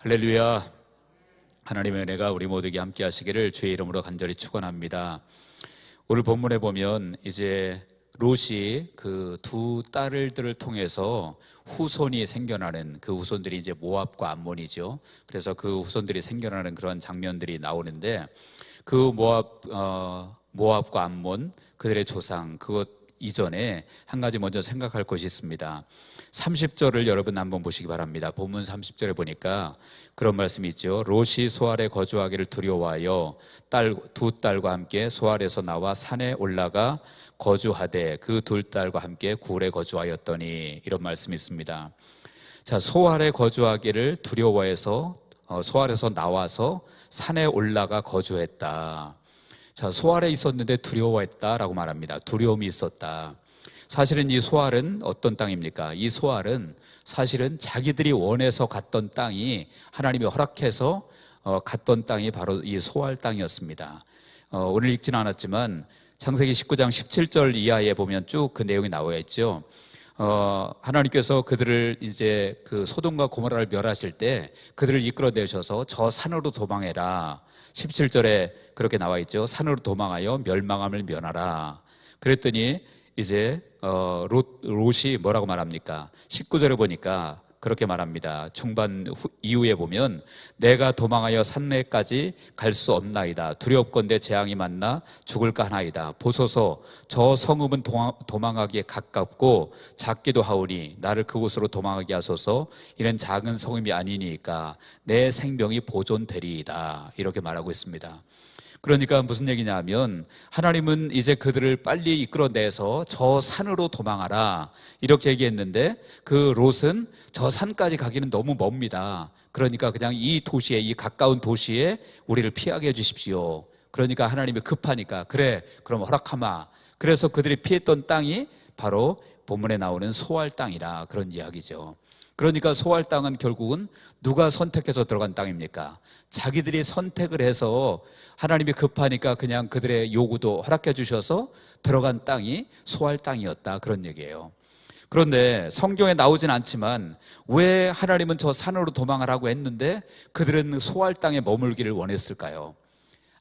할렐루야. 하나님의 은혜가 우리 모두에게 함께 하시기를 주의 이름으로 간절히 축원합니다. 오늘 본문에 보면 이제 롯이 그 두 딸들을 통해서 후손이 생겨나는, 그 후손들이 이제 모압과 암몬이죠. 그래서 그 후손들이 생겨나는 그런 장면들이 나오는데, 그 모압과 암몬, 그들의 조상, 그것 이전에 한 가지 먼저 생각할 것이 있습니다. 30절을 여러분 한번 보시기 바랍니다. 본문 30절에 보니까 그런 말씀이 있죠. 롯이 소알에 거주하기를 두려워하여 두 딸과 함께 소알에서 나와 산에 올라가 거주하되 그 둘 딸과 함께 굴에 거주하였더니, 이런 말씀이 있습니다. 자, 소알에 거주하기를 두려워해서 소알에서 나와서 산에 올라가 거주했다. 자, 소알에 있었는데 두려워했다라고 말합니다. 두려움이 있었다. 사실은 이 소알은 어떤 땅입니까? 이 소알은 사실은 자기들이 원해서 갔던 땅이, 하나님이 허락해서 갔던 땅이 바로 이 소알 땅이었습니다. 오늘 읽지는 않았지만 창세기 19장 17절 이하에 보면 쭉 그 내용이 나와 있죠. 하나님께서 그들을 이제 그 소돔과 고모라를 멸하실 때 그들을 이끌어내셔서 저 산으로 도망해라. 17절에 그렇게 나와 있죠. 산으로 도망하여 멸망함을 면하라. 그랬더니 이제 롯이 뭐라고 말합니까? 19절에 보니까 그렇게 말합니다. 중반 이후에 보면 내가 도망하여 산내까지 갈 수 없나이다. 두렵건대 재앙이 만나 죽을까 하나이다. 보소서, 저 성읍은 도망하기에 가깝고 작기도 하오니 나를 그곳으로 도망하게 하소서. 이는 작은 성읍이 아니니까 내 생명이 보존되리이다. 이렇게 말하고 있습니다. 그러니까 무슨 얘기냐 하면, 하나님은 이제 그들을 빨리 이끌어내서 저 산으로 도망하라 이렇게 얘기했는데, 그 롯은 저 산까지 가기는 너무 멉니다. 그러니까 그냥 이 도시에, 이 가까운 도시에 우리를 피하게 해주십시오. 그러니까 하나님이 급하니까 그래, 그럼 허락하마. 그래서 그들이 피했던 땅이 바로 본문에 나오는 소알 땅이라, 그런 이야기죠. 그러니까 소알 땅은 결국은 누가 선택해서 들어간 땅입니까? 자기들이 선택을 해서 하나님이 급하니까 그냥 그들의 요구도 허락해 주셔서 들어간 땅이 소알 땅이었다, 그런 얘기예요. 그런데 성경에 나오진 않지만 왜 하나님은 저 산으로 도망하라고 했는데 그들은 소알 땅에 머물기를 원했을까요?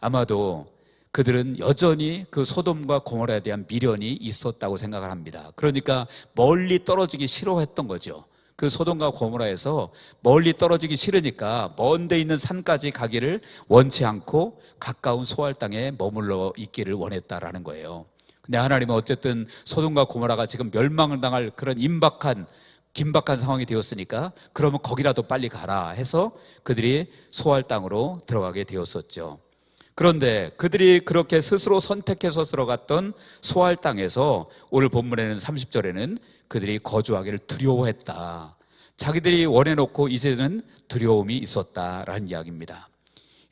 아마도 그들은 여전히 그 소돔과 고모라에 대한 미련이 있었다고 생각을 합니다. 그러니까 멀리 떨어지기 싫어했던 거죠. 그 소돔과 고모라에서 멀리 떨어지기 싫으니까 먼 데 있는 산까지 가기를 원치 않고 가까운 소알 땅에 머물러 있기를 원했다라는 거예요. 근데 하나님은 어쨌든 소돔과 고모라가 지금 멸망을 당할 그런 긴박한 상황이 되었으니까 그러면 거기라도 빨리 가라 해서 그들이 소알 땅으로 들어가게 되었었죠. 그런데 그들이 그렇게 스스로 선택해서 들어갔던 소알 땅에서 오늘 본문에는 30절에는 그들이 거주하기를 두려워했다. 자기들이 원해놓고 이제는 두려움이 있었다라는 이야기입니다.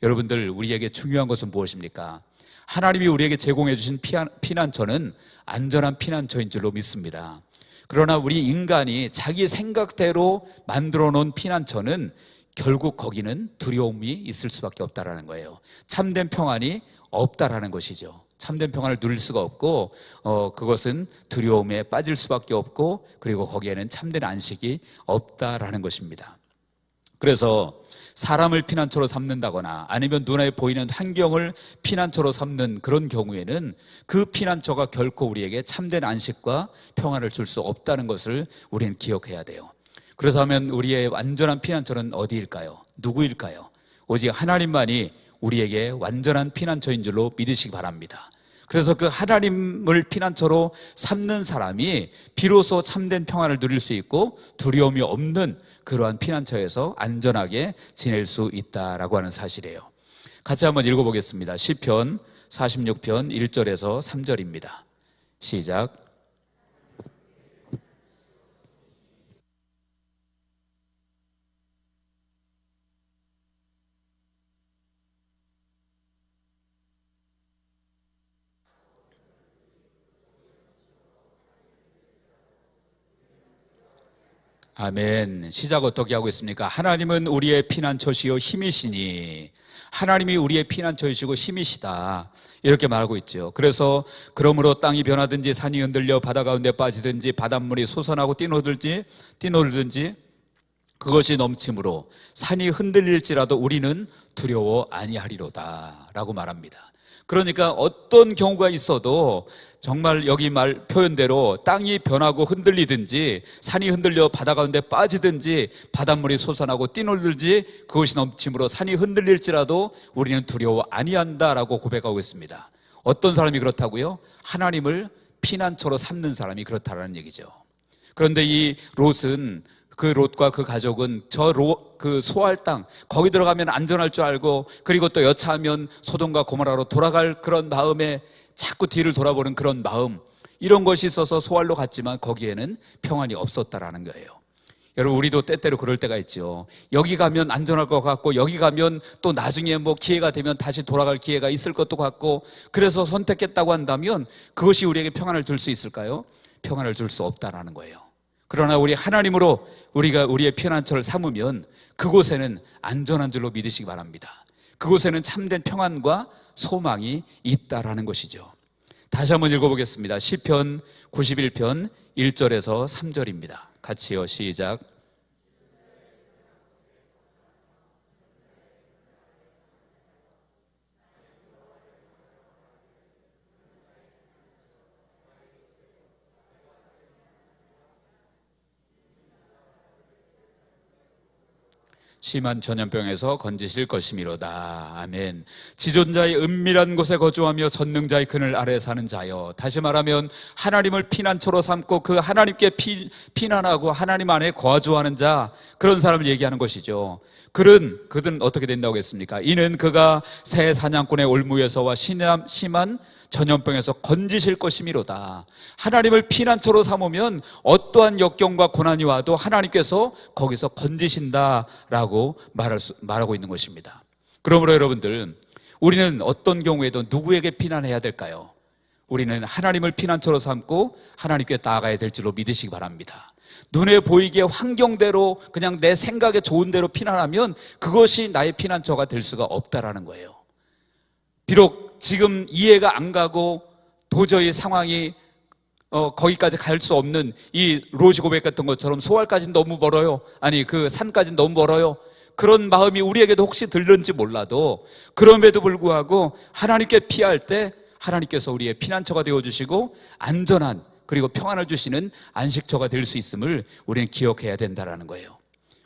여러분들, 우리에게 중요한 것은 무엇입니까? 하나님이 우리에게 제공해 주신 피난처는 안전한 피난처인 줄로 믿습니다. 그러나 우리 인간이 자기 생각대로 만들어 놓은 피난처는 결국 거기는 두려움이 있을 수밖에 없다라는 거예요. 참된 평안이 없다라는 것이죠. 참된 평안을 누릴 수가 없고 그것은 두려움에 빠질 수밖에 없고, 그리고 거기에는 참된 안식이 없다라는 것입니다. 그래서 사람을 피난처로 삼는다거나 아니면 눈에 보이는 환경을 피난처로 삼는 그런 경우에는 그 피난처가 결코 우리에게 참된 안식과 평안을 줄 수 없다는 것을 우리는 기억해야 돼요. 그렇다면 우리의 완전한 피난처는 어디일까요? 누구일까요? 오직 하나님만이 우리에게 완전한 피난처인 줄로 믿으시기 바랍니다. 그래서 그 하나님을 피난처로 삼는 사람이 비로소 참된 평안을 누릴 수 있고 두려움이 없는 그러한 피난처에서 안전하게 지낼 수 있다라고 하는 사실이에요. 같이 한번 읽어보겠습니다. 시편 46편 1절에서 3절입니다. 시작. 아멘. 시작 어떻게 하고 있습니까? 하나님은 우리의 피난처시요 힘이시니, 하나님이 우리의 피난처이시고 힘이시다, 이렇게 말하고 있죠. 그래서 그러므로 땅이 변하든지 산이 흔들려 바다 가운데 빠지든지 바닷물이 솟아나고 뛰노들든지 그것이 넘침으로 산이 흔들릴지라도 우리는 두려워 아니하리로다 라고 말합니다. 그러니까 어떤 경우가 있어도 정말 여기 말 표현대로 땅이 변하고 흔들리든지 산이 흔들려 바다 가운데 빠지든지 바닷물이 솟아나고 뛰놀든지 그것이 넘침으로 산이 흔들릴지라도 우리는 두려워 아니한다라고 고백하고 있습니다. 어떤 사람이 그렇다고요? 하나님을 피난처로 삼는 사람이 그렇다라는 얘기죠. 그런데 이 롯은, 그 롯과 그 가족은 그 소할 땅 거기 들어가면 안전할 줄 알고, 그리고 또 여차하면 소돔과 고모라로 돌아갈 그런 마음에 자꾸 뒤를 돌아보는 그런 마음, 이런 것이 있어서 소알로 갔지만 거기에는 평안이 없었다라는 거예요. 여러분, 우리도 때때로 그럴 때가 있죠. 여기 가면 안전할 것 같고, 여기 가면 또 나중에 뭐 기회가 되면 다시 돌아갈 기회가 있을 것도 같고, 그래서 선택했다고 한다면 그것이 우리에게 평안을 줄 수 있을까요? 평안을 줄 수 없다라는 거예요. 그러나 우리 하나님으로 우리가 우리의 피난처를 삼으면 그곳에는 안전한 줄로 믿으시기 바랍니다. 그곳에는 참된 평안과 소망이 있다라는 것이죠. 다시 한번 읽어보겠습니다. 시편 91편 1절에서 3절입니다. 같이요, 시작. 심한 전염병에서 건지실 것이미로다. 아멘. 지존자의 은밀한 곳에 거주하며 전능자의 그늘 아래 사는 자여. 다시 말하면 하나님을 피난처로 삼고 그 하나님께 피난하고 하나님 안에 거주하는 자, 그런 사람을 얘기하는 것이죠. 그는 어떻게 된다고 했습니까? 이는 그가 새 사냥꾼의 올무에서와 심한 전염병에서 건지실 것이미로다. 하나님을 피난처로 삼으면 어떠한 역경과 고난이 와도 하나님께서 거기서 건지신다라고 말하고 있는 것입니다. 그러므로 여러분들, 우리는 어떤 경우에도 누구에게 피난해야 될까요? 우리는 하나님을 피난처로 삼고 하나님께 나아가야 될 줄로 믿으시기 바랍니다. 눈에 보이게 환경대로 그냥 내 생각에 좋은 대로 피난하면 그것이 나의 피난처가 될 수가 없다라는 거예요. 비록 지금 이해가 안 가고 도저히 상황이 거기까지 갈 수 없는 이 롯이 고백했던 것처럼 소알까지는 너무 멀어요. 아니 그 산까지는 너무 멀어요. 그런 마음이 우리에게도 혹시 들는지 몰라도, 그럼에도 불구하고 하나님께 피할 때 하나님께서 우리의 피난처가 되어주시고 안전한, 그리고 평안을 주시는 안식처가 될 수 있음을 우리는 기억해야 된다는 거예요.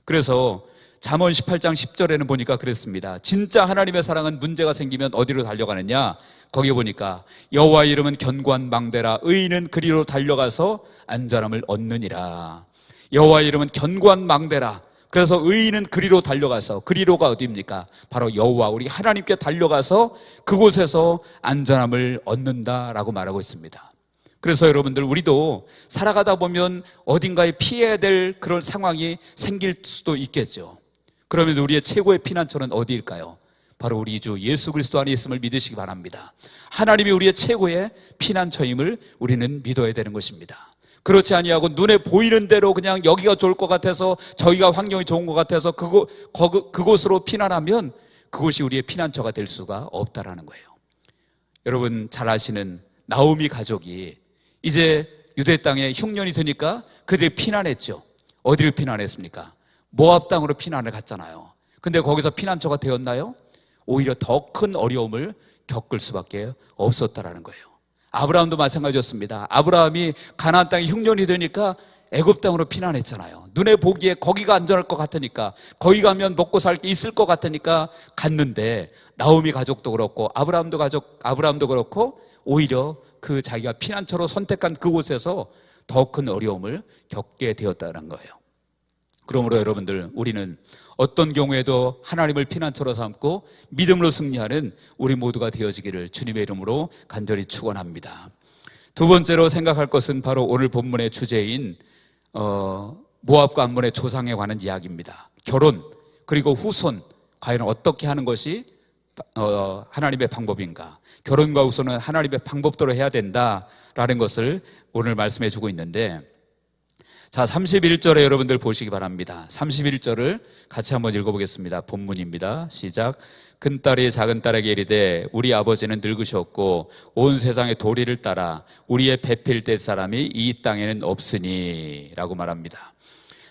그래서 잠언 18장 10절에는 보니까 그랬습니다. 진짜 하나님의 사랑은 문제가 생기면 어디로 달려가느냐? 거기 보니까 여호와의 이름은 견고한 망대라, 의인은 그리로 달려가서 안전함을 얻느니라. 여호와의 이름은 견고한 망대라. 그래서 의인은 그리로 달려가서, 그리로가 어디입니까? 바로 여호와, 우리 하나님께 달려가서 그곳에서 안전함을 얻는다라고 말하고 있습니다. 그래서 여러분들, 우리도 살아가다 보면 어딘가에 피해야 될 그런 상황이 생길 수도 있겠죠. 그러면 우리의 최고의 피난처는 어디일까요? 바로 우리 주 예수 그리스도 안에 있음을 믿으시기 바랍니다. 하나님이 우리의 최고의 피난처임을 우리는 믿어야 되는 것입니다. 그렇지 아니하고 눈에 보이는 대로 그냥 여기가 좋을 것 같아서, 저희가 환경이 좋은 것 같아서 그곳으로 피난하면 그곳이 우리의 피난처가 될 수가 없다라는 거예요. 여러분 잘 아시는 나오미 가족이 이제 유대 땅에 흉년이 드니까 그들이 피난했죠. 어디를 피난했습니까? 모압 땅으로 피난을 갔잖아요. 근데 거기서 피난처가 되었나요? 오히려 더 큰 어려움을 겪을 수밖에 없었다라는 거예요. 아브라함도 마찬가지였습니다. 아브라함이 가나안 땅에 흉년이 되니까 애굽 땅으로 피난했잖아요. 눈에 보기에 거기가 안전할 것 같으니까, 거기 가면 먹고 살 게 있을 것 같으니까 갔는데, 나오미 가족도 그렇고 아브라함도 그렇고 오히려 그 자기가 피난처로 선택한 그곳에서 더 큰 어려움을 겪게 되었다는 거예요. 그러므로 여러분들, 우리는 어떤 경우에도 하나님을 피난처로 삼고 믿음으로 승리하는 우리 모두가 되어지기를 주님의 이름으로 간절히 축원합니다. 두 번째로 생각할 것은 바로 오늘 본문의 주제인 모압과 암몬의 조상에 관한 이야기입니다. 결혼 그리고 후손, 과연 어떻게 하는 것이 하나님의 방법인가? 결혼과 후손은 하나님의 방법대로 해야 된다라는 것을 오늘 말씀해 주고 있는데, 자, 31절에 여러분들 보시기 바랍니다. 31절을 같이 한번 읽어보겠습니다. 본문입니다. 시작. 큰딸이 작은딸에게 이르되 우리 아버지는 늙으셨고 온 세상의 도리를 따라 우리의 배필 될 사람이 이 땅에는 없으니 라고 말합니다.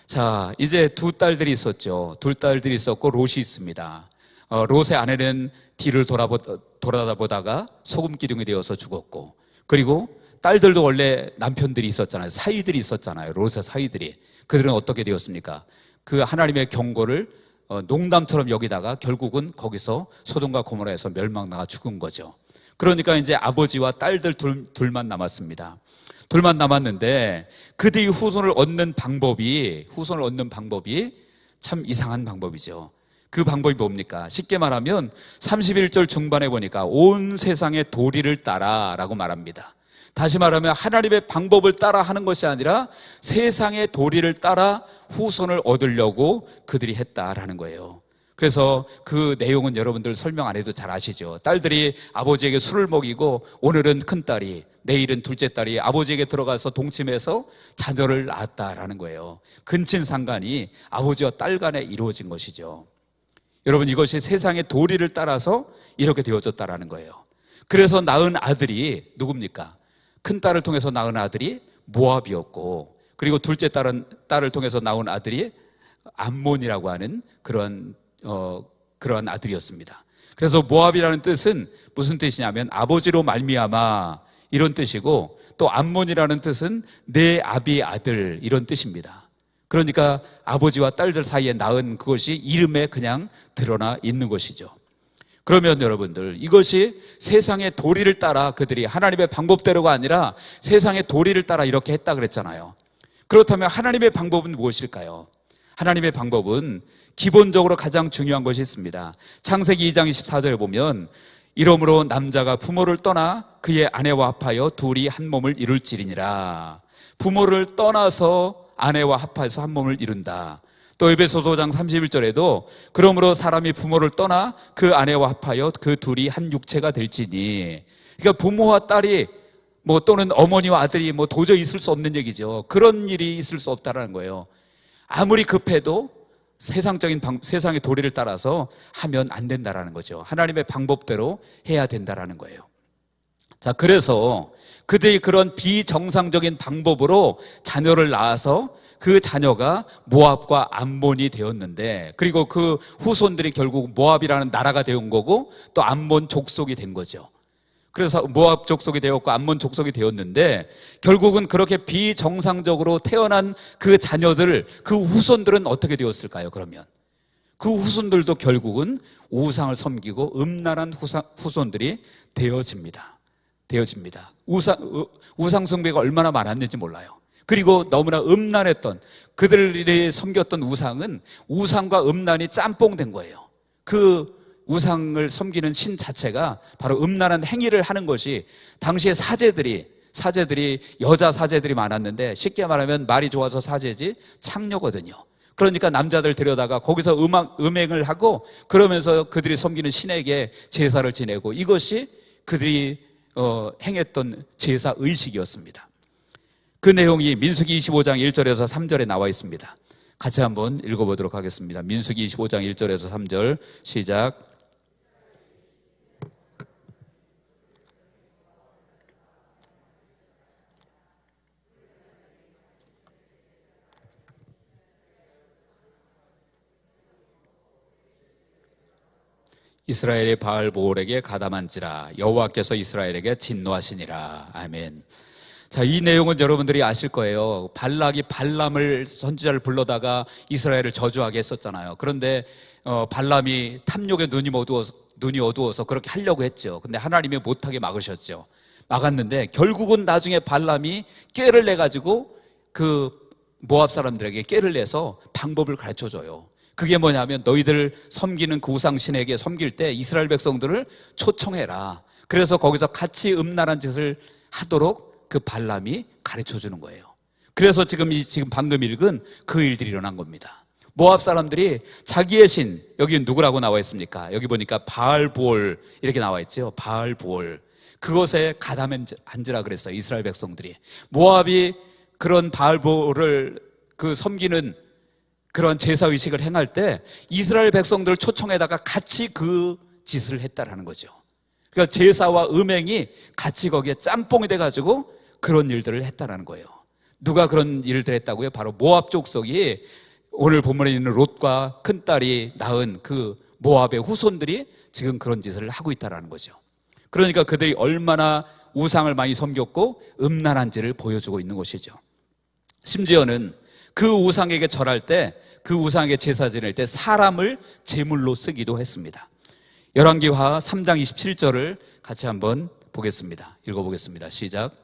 자, 이제 두 딸들이 있었죠. 둘 딸들이 있었고 롯이 있습니다. 롯의 아내는 뒤를 돌아다보다가 소금 기둥이 되어서 죽었고, 그리고 딸들도 원래 남편들이 있었잖아요. 사위들이 있었잖아요. 롯의 사위들이. 그들은 어떻게 되었습니까? 그 하나님의 경고를 농담처럼 여기다가 결국은 거기서 소돔과 고모라에서 멸망나가 죽은 거죠. 그러니까 이제 아버지와 딸들 둘만 남았습니다. 둘만 남았는데 그들이 후손을 얻는 방법이 참 이상한 방법이죠. 그 방법이 뭡니까? 쉽게 말하면 31절 중반에 보니까 온 세상의 도리를 따라 라고 말합니다. 다시 말하면 하나님의 방법을 따라 하는 것이 아니라 세상의 도리를 따라 후손을 얻으려고 그들이 했다라는 거예요. 그래서 그 내용은 여러분들 설명 안 해도 잘 아시죠. 딸들이 아버지에게 술을 먹이고 오늘은 큰딸이, 내일은 둘째 딸이 아버지에게 들어가서 동침해서 자녀를 낳았다라는 거예요. 근친상간이 아버지와 딸 간에 이루어진 것이죠. 여러분, 이것이 세상의 도리를 따라서 이렇게 되어졌다라는 거예요. 그래서 낳은 아들이 누굽니까? 큰딸을 통해서 낳은 아들이 모압이었고, 그리고 둘째 딸을 통해서 낳은 아들이 암몬이라고 하는 그러한 아들이었습니다. 그래서 모압이라는 뜻은 무슨 뜻이냐면 아버지로 말미암아 이런 뜻이고, 또 암몬이라는 뜻은 내 아비의 아들 이런 뜻입니다. 그러니까 아버지와 딸들 사이에 낳은 그것이 이름에 그냥 드러나 있는 것이죠. 그러면 여러분들, 이것이 세상의 도리를 따라 그들이 하나님의 방법대로가 아니라 세상의 도리를 따라 이렇게 했다 그랬잖아요. 그렇다면 하나님의 방법은 무엇일까요? 하나님의 방법은 기본적으로 가장 중요한 것이 있습니다. 창세기 2장 24절에 보면 이러므로 남자가 부모를 떠나 그의 아내와 합하여 둘이 한 몸을 이룰지니라. 부모를 떠나서 아내와 합해서 한 몸을 이룬다. 또 에베소서 5장 31절에도 그러므로 사람이 부모를 떠나 그 아내와 합하여 그 둘이 한 육체가 될지니. 그러니까 부모와 딸이 또는 어머니와 아들이 도저히 있을 수 없는 얘기죠. 그런 일이 있을 수 없다라는 거예요. 아무리 급해도 세상의 도리를 따라서 하면 안 된다라는 거죠. 하나님의 방법대로 해야 된다라는 거예요. 자, 그래서 그들이 그런 비정상적인 방법으로 자녀를 낳아서 그 자녀가 모압과 암몬이 되었는데, 그리고 그 후손들이 결국 모압이라는 나라가 되온 거고 또 암몬 족속이 된 거죠. 그래서 모압 족속이 되었고 암몬 족속이 되었는데, 결국은 그렇게 비정상적으로 태어난 그 자녀들, 그 후손들은 어떻게 되었을까요? 그러면 그 후손들도 결국은 우상을 섬기고 음란한 후손들이 되어집니다. 우상 숭배가 얼마나 많았는지 몰라요. 그리고 너무나 음란했던, 그들이 섬겼던 우상은 우상과 음란이 짬뽕된 거예요. 그 우상을 섬기는 신 자체가 바로 음란한 행위를 하는 것이, 당시에 사제들이 여자 사제들이 많았는데, 쉽게 말하면 말이 좋아서 사제지 창녀거든요. 그러니까 남자들 데려다가 거기서 음행을 하고, 그러면서 그들이 섬기는 신에게 제사를 지내고, 이것이 그들이 행했던 제사 의식이었습니다. 그 내용이 민수기 25장 1절에서 3절에 나와 있습니다. 같이 한번 읽어보도록 하겠습니다. 민수기 25장 1절에서 3절 시작. 이스라엘의 바알보올에게 가담한지라 여호와께서 이스라엘에게 진노하시니라. 아멘. 자, 이 내용은 여러분들이 아실 거예요. 발락이 발람을 선지자를 불러다가 이스라엘을 저주하게 했었잖아요. 그런데 발람이 탐욕에 눈이 어두워서 그렇게 하려고 했죠. 근데 하나님이 못하게 막으셨죠. 막았는데 결국은 나중에 발람이 꾀를 내가지고 그 모압 사람들에게 꾀를 내서 방법을 가르쳐줘요. 그게 뭐냐면, 너희들 섬기는 그 우상신에게 섬길 때 이스라엘 백성들을 초청해라. 그래서 거기서 같이 음란한 짓을 하도록 그 발람이 가르쳐주는 거예요. 그래서 지금 방금 읽은 그 일들이 일어난 겁니다. 모압 사람들이 자기의 신, 여기 누구라고 나와 있습니까? 여기 보니까 바알보올 이렇게 나와 있죠. 바알보올. 그것에 가담한지라 그랬어요. 이스라엘 백성들이. 모압이 그런 바알보올을 섬기는 그런 제사의식을 행할 때 이스라엘 백성들을 초청해다가 같이 그 짓을 했다라는 거죠. 그러니까 제사와 음행이 같이 거기에 짬뽕이 돼가지고 그런 일들을 했다라는 거예요. 누가 그런 일을 했다고요? 바로 모압 족속이, 오늘 본문에 있는 롯과 큰딸이 낳은 그 모압의 후손들이 지금 그런 짓을 하고 있다는 거죠. 그러니까 그들이 얼마나 우상을 많이 섬겼고 음란한지를 보여주고 있는 것이죠. 심지어는 그 우상에게 절할 때, 그 우상에게 제사 지낼 때 사람을 제물로 쓰기도 했습니다. 열왕기하 3장 27절을 같이 한번 보겠습니다. 읽어보겠습니다. 시작.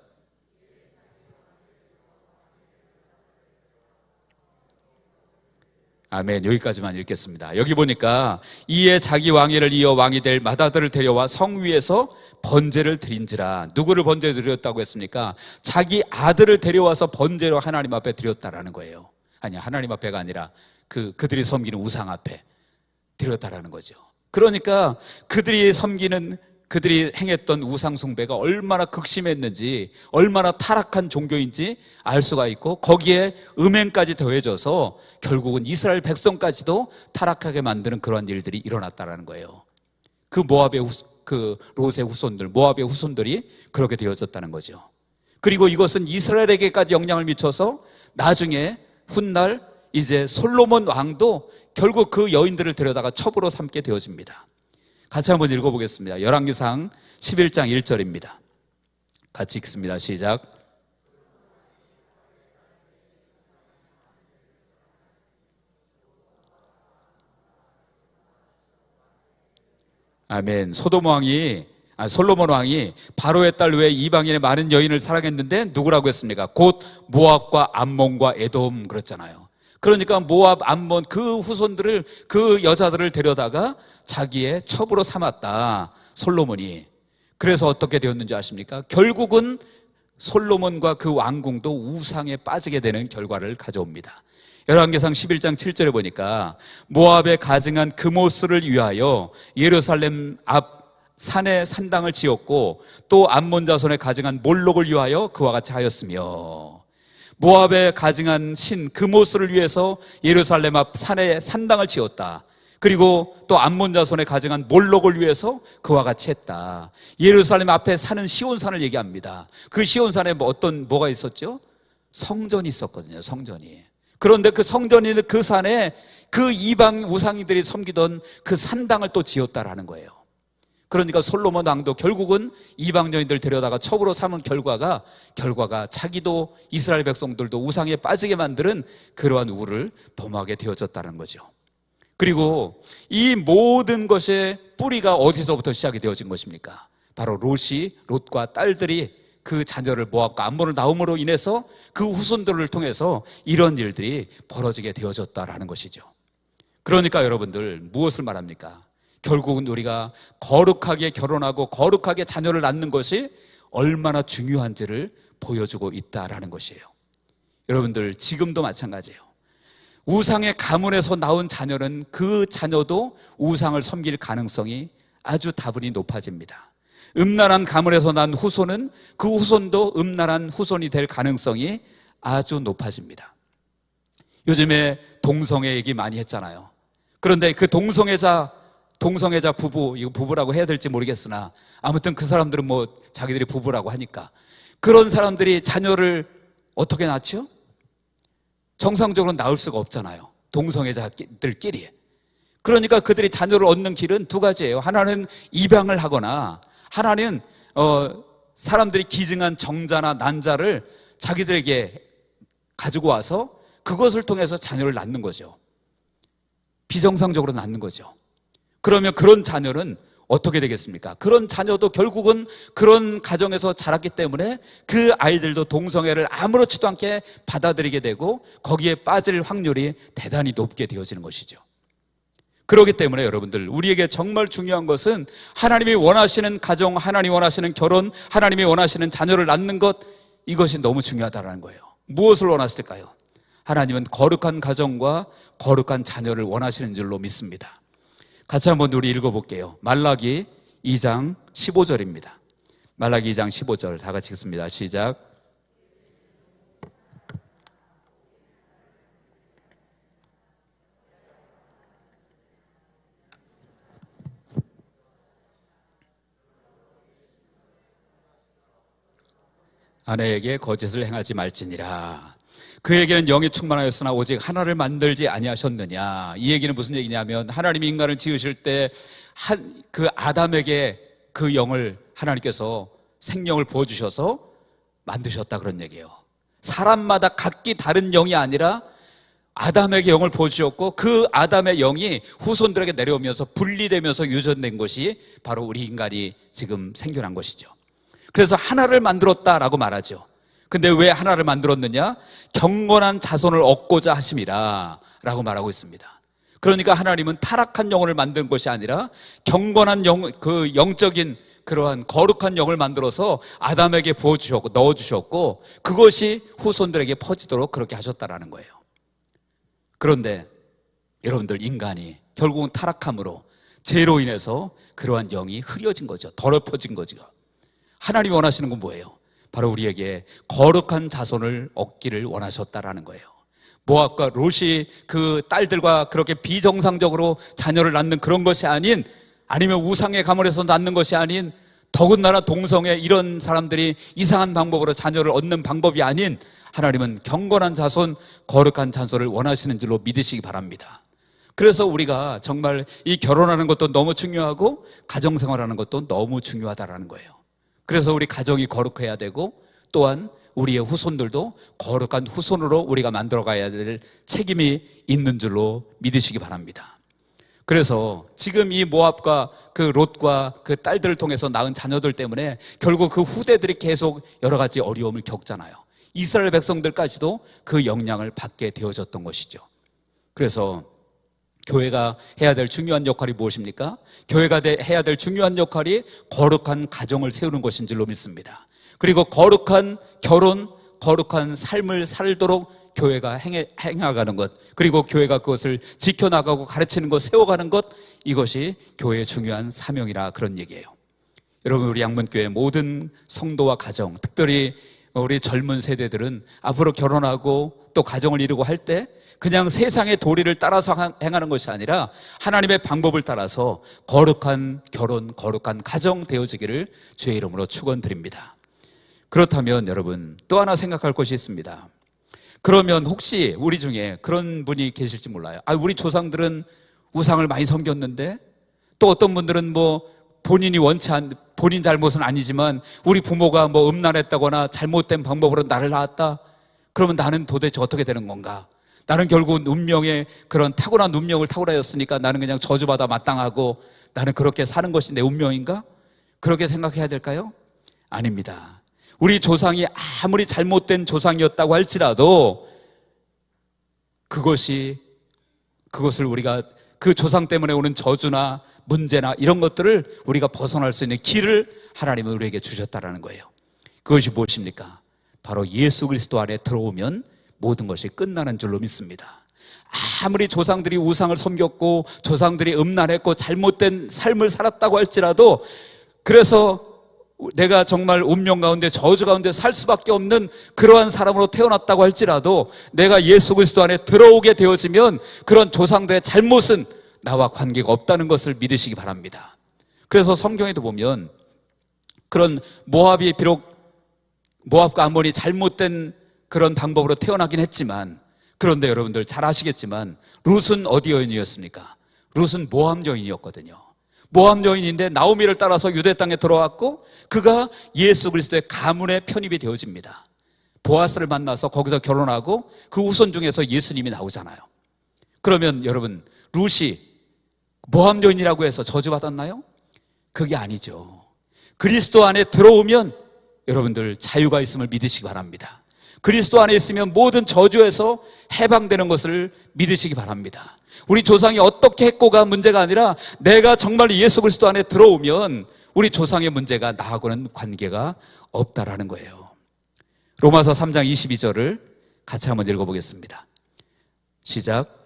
아멘. 여기까지만 읽겠습니다. 여기 보니까 이에 자기 왕위를 이어 왕이 될 맏아들을 데려와 성 위에서 번제를 드린지라. 누구를 번제 드렸다고 했습니까? 자기 아들을 데려와서 번제로 하나님 앞에 드렸다라는 거예요. 아니, 하나님 앞에가 아니라 그들이 섬기는 우상 앞에 드렸다라는 거죠. 그러니까 그들이 행했던 우상 숭배가 얼마나 극심했는지, 얼마나 타락한 종교인지 알 수가 있고, 거기에 음행까지 더해져서 결국은 이스라엘 백성까지도 타락하게 만드는 그러한 일들이 일어났다라는 거예요. 그 롯의 후손들, 모압의 후손들이 그렇게 되어졌다는 거죠. 그리고 이것은 이스라엘에게까지 영향을 미쳐서 나중에 훗날 이제 솔로몬 왕도 결국 그 여인들을 데려다가 첩으로 삼게 되어집니다. 같이 한번 읽어보겠습니다. 열왕기상 11장 1절입니다. 같이 읽습니다. 시작. 아멘. 솔로몬 왕이 바로의 딸 외에 이방인의 많은 여인을 사랑했는데 누구라고 했습니까? 곧 모압과 암몬과 에돔 그랬잖아요. 그러니까 모압, 암몬 그 후손들을, 그 여자들을 데려다가 자기의 첩으로 삼았다, 솔로몬이. 그래서 어떻게 되었는지 아십니까? 결국은 솔로몬과 그 왕궁도 우상에 빠지게 되는 결과를 가져옵니다. 열왕기상 11장 7절에 보니까 모압에 가증한 금오스를 위하여 예루살렘 앞 산에 산당을 지었고, 또 암몬 자손에 가증한 몰록을 위하여 그와 같이 하였으며, 모압에 가증한 신 금오스를 위해서 예루살렘 앞 산에 산당을 지었다. 그리고 또 암몬 자손에 가증한 몰록을 위해서 그와 같이 했다. 예루살렘 앞에 사는 시온산을 얘기합니다. 그 시온산에 뭐가 있었죠? 성전이 있었거든요. 성전이. 그런데 그 성전이 있는 그 산에 그 이방 우상이들이 섬기던 그 산당을 또 지었다라는 거예요. 그러니까 솔로몬 왕도 결국은 이방인들 데려다가 첩으로 삼은 결과가 자기도 이스라엘 백성들도 우상에 빠지게 만드는 그러한 우를 범하게 되어졌다는 거죠. 그리고 이 모든 것의 뿌리가 어디서부터 시작이 되어진 것입니까? 바로 롯과 딸들이 그 자녀를 모압과 암몬을 낳음으로 인해서 그 후손들을 통해서 이런 일들이 벌어지게 되어졌다라는 것이죠. 그러니까 여러분들, 무엇을 말합니까? 결국은 우리가 거룩하게 결혼하고 거룩하게 자녀를 낳는 것이 얼마나 중요한지를 보여주고 있다라는 것이에요. 여러분들, 지금도 마찬가지예요. 우상의 가문에서 나온 자녀는 그 자녀도 우상을 섬길 가능성이 아주 다분히 높아집니다. 음란한 가문에서 난 후손은 그 후손도 음란한 후손이 될 가능성이 아주 높아집니다. 요즘에 동성애 얘기 많이 했잖아요. 그런데 그 동성애자 부부, 이거 부부라고 해야 될지 모르겠으나 아무튼 그 사람들은 자기들이 부부라고 하니까 그런 사람들이 자녀를 어떻게 낳죠? 정상적으로 낳을 수가 없잖아요. 동성애자들끼리. 그러니까 그들이 자녀를 얻는 길은 두 가지예요. 하나는 입양을 하거나, 하나는 사람들이 기증한 정자나 난자를 자기들에게 가지고 와서 그것을 통해서 자녀를 낳는 거죠. 비정상적으로 낳는 거죠. 그러면 그런 자녀는 어떻게 되겠습니까? 그런 자녀도 결국은 그런 가정에서 자랐기 때문에 그 아이들도 동성애를 아무렇지도 않게 받아들이게 되고 거기에 빠질 확률이 대단히 높게 되어지는 것이죠. 그렇기 때문에 여러분들, 우리에게 정말 중요한 것은 하나님이 원하시는 가정, 하나님이 원하시는 결혼, 하나님이 원하시는 자녀를 낳는 것, 이것이 너무 중요하다는 거예요. 무엇을 원하실까요? 하나님은 거룩한 가정과 거룩한 자녀를 원하시는 줄로 믿습니다. 같이 한번 우리 읽어볼게요. 말라기 2장 15절입니다. 말라기 2장 15절 다 같이 읽습니다. 시작. 아내에게 거짓을 행하지 말지니라. 그에게는 영이 충만하였으나 오직 하나를 만들지 아니하셨느냐. 이 얘기는 무슨 얘기냐면 하나님이 인간을 지으실 때 그 아담에게 그 영을 하나님께서 생명을 부어주셔서 만드셨다, 그런 얘기예요. 사람마다 각기 다른 영이 아니라 아담에게 영을 부어주셨고 그 아담의 영이 후손들에게 내려오면서 분리되면서 유전된 것이 바로 우리 인간이 지금 생겨난 것이죠. 그래서 하나를 만들었다라고 말하죠. 근데 왜 하나를 만들었느냐? 경건한 자손을 얻고자 하심이라 라고 말하고 있습니다. 그러니까 하나님은 타락한 영혼을 만든 것이 아니라 경건한 그 영적인 그러한 거룩한 영을 만들어서 아담에게 부어주셨고 넣어주셨고 그것이 후손들에게 퍼지도록 그렇게 하셨다라는 거예요. 그런데 여러분들, 인간이 결국은 타락함으로 죄로 인해서 그러한 영이 흐려진 거죠. 더럽혀진 거죠. 하나님이 원하시는 건 뭐예요? 바로 우리에게 거룩한 자손을 얻기를 원하셨다라는 거예요. 모압과 롯이 그 딸들과 그렇게 비정상적으로 자녀를 낳는 그런 것이 아닌, 아니면 우상의 가문에서 낳는 것이 아닌, 더군다나 동성애 이런 사람들이 이상한 방법으로 자녀를 얻는 방법이 아닌, 하나님은 경건한 자손, 거룩한 자손을 원하시는 줄로 믿으시기 바랍니다. 그래서 우리가 정말 이 결혼하는 것도 너무 중요하고 가정생활하는 것도 너무 중요하다라는 거예요. 그래서 우리 가정이 거룩해야 되고 또한 우리의 후손들도 거룩한 후손으로 우리가 만들어가야 될 책임이 있는 줄로 믿으시기 바랍니다. 그래서 지금 이 모압과 그 롯과 그 딸들을 통해서 낳은 자녀들 때문에 결국 그 후대들이 계속 여러 가지 어려움을 겪잖아요. 이스라엘 백성들까지도 그 영향을 받게 되어졌던 것이죠. 그래서 교회가 해야 될 중요한 역할이 무엇입니까? 교회가 해야 될 중요한 역할이 거룩한 가정을 세우는 것인 줄로 믿습니다. 그리고 거룩한 결혼, 거룩한 삶을 살도록 교회가 행해가는 것, 그리고 교회가 그것을 지켜나가고 가르치는 것, 세워가는 것, 이것이 교회의 중요한 사명이라 그런 얘기예요. 여러분, 우리 양문교회 모든 성도와 가정, 특별히 우리 젊은 세대들은 앞으로 결혼하고 또 가정을 이루고 할 때 그냥 세상의 도리를 따라서 행하는 것이 아니라 하나님의 방법을 따라서 거룩한 결혼, 거룩한 가정 되어지기를 주의 이름으로 축원드립니다. 그렇다면 여러분, 또 하나 생각할 것이 있습니다. 그러면 혹시 우리 중에 그런 분이 계실지 몰라요. 우리 조상들은 우상을 많이 섬겼는데, 또 어떤 분들은 본인 잘못은 아니지만 우리 부모가 음란했다거나 잘못된 방법으로 나를 낳았다. 그러면 나는 도대체 어떻게 되는 건가? 나는 결국은 운명의 그런 타고난 운명을 타고나였으니까 나는 그냥 저주받아 마땅하고 나는 그렇게 사는 것이 내 운명인가? 그렇게 생각해야 될까요? 아닙니다. 우리 조상이 아무리 잘못된 조상이었다고 할지라도 그것을 우리가 그 조상 때문에 오는 저주나 문제나 이런 것들을 우리가 벗어날 수 있는 길을 하나님은 우리에게 주셨다라는 거예요. 그것이 무엇입니까? 바로 예수 그리스도 안에 들어오면 모든 것이 끝나는 줄로 믿습니다. 아무리 조상들이 우상을 섬겼고 조상들이 음란했고 잘못된 삶을 살았다고 할지라도, 그래서 내가 정말 운명 가운데 저주 가운데 살 수밖에 없는 그러한 사람으로 태어났다고 할지라도 내가 예수 그리스도 안에 들어오게 되어지면 그런 조상들의 잘못은 나와 관계가 없다는 것을 믿으시기 바랍니다. 그래서 성경에도 보면 그런 모압이 비록 모압과 암몬이 잘못된 그런 방법으로 태어나긴 했지만, 그런데 여러분들 잘 아시겠지만 룻은 어디 여인이었습니까? 룻은 모압 여인이었거든요. 모압 여인인데 나오미를 따라서 유대 땅에 들어왔고 그가 예수 그리스도의 가문에 편입이 되어집니다. 보아스를 만나서 거기서 결혼하고 그 후손 중에서 예수님이 나오잖아요. 그러면 여러분, 룻이 모압 여인이라고 해서 저주받았나요? 그게 아니죠. 그리스도 안에 들어오면 여러분들 자유가 있음을 믿으시기 바랍니다. 그리스도 안에 있으면 모든 저주에서 해방되는 것을 믿으시기 바랍니다. 우리 조상이 어떻게 했고가 문제가 아니라 내가 정말 예수 그리스도 안에 들어오면 우리 조상의 문제가 나하고는 관계가 없다라는 거예요. 로마서 3장 22절을 같이 한번 읽어보겠습니다. 시작.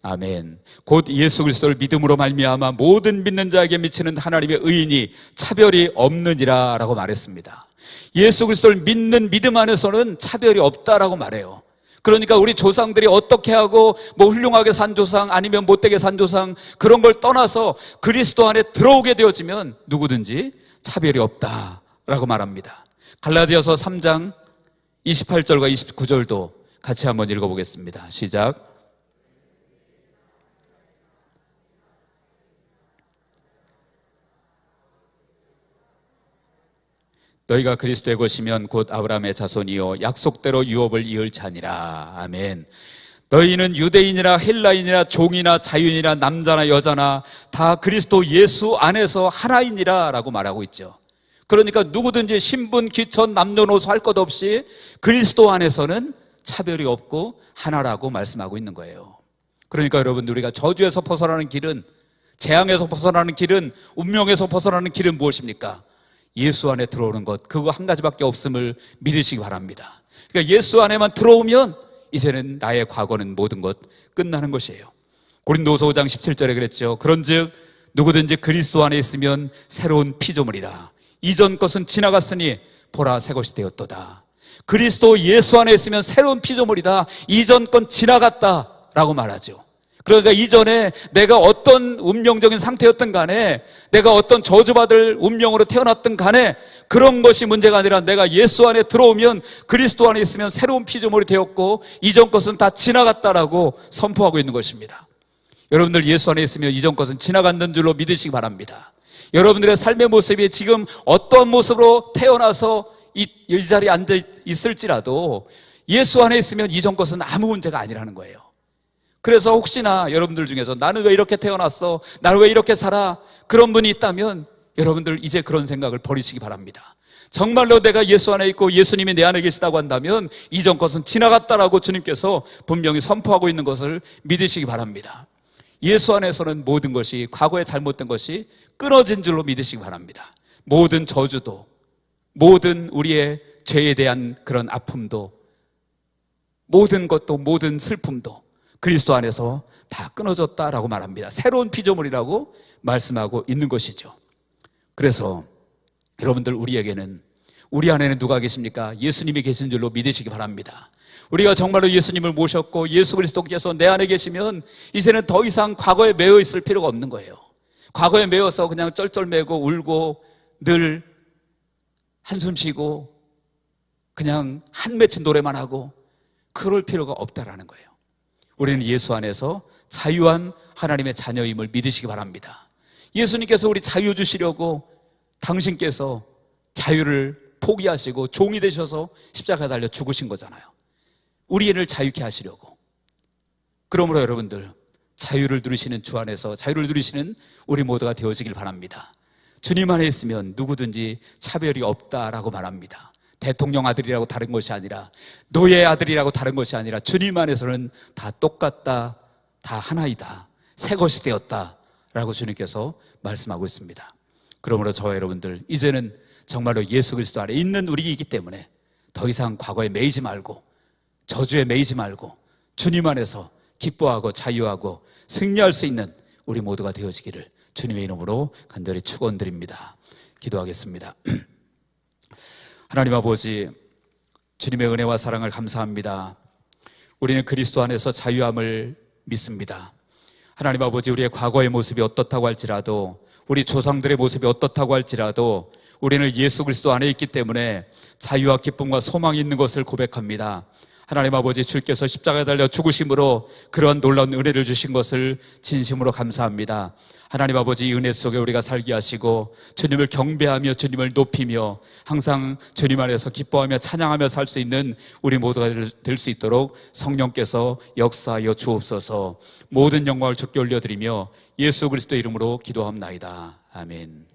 아멘. 곧 예수 그리스도를 믿음으로 말미암아 모든 믿는 자에게 미치는 하나님의 의인이 차별이 없느니라 라고 말했습니다. 예수 그리스도를 믿는 믿음 안에서는 차별이 없다라고 말해요. 그러니까 우리 조상들이 어떻게 하고 뭐 훌륭하게 산 조상 아니면 못되게 산 조상 그런 걸 떠나서 그리스도 안에 들어오게 되어지면 누구든지 차별이 없다라고 말합니다. 갈라디아서 3장 28절과 29절도 같이 한번 읽어보겠습니다. 시작. 너희가 그리스도의 것이면 곧 아브라함의 자손이요 약속대로 유업을 이을 자니라. 아멘. 너희는 유대인이나 헬라인이나 종이나 자유인이나 남자나 여자나 다 그리스도 예수 안에서 하나이니라 라고 말하고 있죠. 그러니까 누구든지 신분, 귀천, 남녀노소 할 것 없이 그리스도 안에서는 차별이 없고 하나라고 말씀하고 있는 거예요. 그러니까 여러분, 우리가 저주에서 벗어나는 길은, 재앙에서 벗어나는 길은, 운명에서 벗어나는 길은 무엇입니까? 예수 안에 들어오는 것, 그거 한 가지밖에 없음을 믿으시기 바랍니다. 그러니까 예수 안에만 들어오면 이제는 나의 과거는 모든 것 끝나는 것이에요. 고린도서 5장 17절에 그랬죠. 그런즉 누구든지 그리스도 안에 있으면 새로운 피조물이라. 이전 것은 지나갔으니 보라 새 것이 되었도다. 그리스도 예수 안에 있으면 새로운 피조물이다. 이전 건 지나갔다라고 말하죠. 그러니까 이전에 내가 어떤 운명적인 상태였든 간에, 내가 어떤 저주받을 운명으로 태어났든 간에 그런 것이 문제가 아니라 내가 예수 안에 들어오면, 그리스도 안에 있으면 새로운 피조물이 되었고 이전 것은 다 지나갔다라고 선포하고 있는 것입니다. 여러분들 예수 안에 있으면 이전 것은 지나갔는 줄로 믿으시기 바랍니다. 여러분들의 삶의 모습이 지금 어떤 모습으로 태어나서 이 자리에 앉아 있을지라도 예수 안에 있으면 이전 것은 아무 문제가 아니라는 거예요. 그래서 혹시나 여러분들 중에서 나는 왜 이렇게 태어났어? 나는 왜 이렇게 살아? 그런 분이 있다면 여러분들 이제 그런 생각을 버리시기 바랍니다. 정말로 내가 예수 안에 있고 예수님이 내 안에 계시다고 한다면 이전 것은 지나갔다라고 주님께서 분명히 선포하고 있는 것을 믿으시기 바랍니다. 예수 안에서는 모든 것이, 과거에 잘못된 것이 끊어진 줄로 믿으시기 바랍니다. 모든 저주도, 모든 우리의 죄에 대한 그런 아픔도, 모든 것도, 모든 슬픔도 그리스도 안에서 다 끊어졌다라고 말합니다. 새로운 피조물이라고 말씀하고 있는 것이죠. 그래서 여러분들, 우리에게는, 우리 안에는 누가 계십니까? 예수님이 계신 줄로 믿으시기 바랍니다. 우리가 정말로 예수님을 모셨고 예수 그리스도께서 내 안에 계시면 이제는 더 이상 과거에 매여 있을 필요가 없는 거예요. 과거에 매여서 그냥 쩔쩔매고 울고 늘 한숨 쉬고 그냥 한 맺힌 노래만 하고 그럴 필요가 없다라는 거예요. 우리는 예수 안에서 자유한 하나님의 자녀임을 믿으시기 바랍니다. 예수님께서 우리 자유 주시려고 당신께서 자유를 포기하시고 종이 되셔서 십자가에 달려 죽으신 거잖아요. 우리를 자유케 하시려고. 그러므로 여러분들, 자유를 누리시는 주 안에서 자유를 누리시는 우리 모두가 되어지길 바랍니다. 주님 안에 있으면 누구든지 차별이 없다라고 말합니다. 대통령 아들이라고 다른 것이 아니라, 노예 아들이라고 다른 것이 아니라 주님 안에서는 다 똑같다, 다 하나이다, 새 것이 되었다 라고 주님께서 말씀하고 있습니다. 그러므로 저와 여러분들, 이제는 정말로 예수 그리스도 안에 있는 우리이기 때문에 더 이상 과거에 매이지 말고 저주에 매이지 말고 주님 안에서 기뻐하고 자유하고 승리할 수 있는 우리 모두가 되어지기를 주님의 이름으로 간절히 축원드립니다. 기도하겠습니다. 하나님 아버지, 주님의 은혜와 사랑을 감사합니다. 우리는 그리스도 안에서 자유함을 믿습니다. 하나님 아버지, 우리의 과거의 모습이 어떻다고 할지라도, 우리 조상들의 모습이 어떻다고 할지라도 우리는 예수 그리스도 안에 있기 때문에 자유와 기쁨과 소망이 있는 것을 고백합니다. 하나님 아버지, 주께서 십자가에 달려 죽으심으로 그러한 놀라운 은혜를 주신 것을 진심으로 감사합니다. 하나님 아버지, 이 은혜 속에 우리가 살게 하시고 주님을 경배하며 주님을 높이며 항상 주님 안에서 기뻐하며 찬양하며 살 수 있는 우리 모두가 될 수 있도록 성령께서 역사하여 주옵소서. 모든 영광을 주께 올려드리며 예수 그리스도의 이름으로 기도합나이다. 아멘.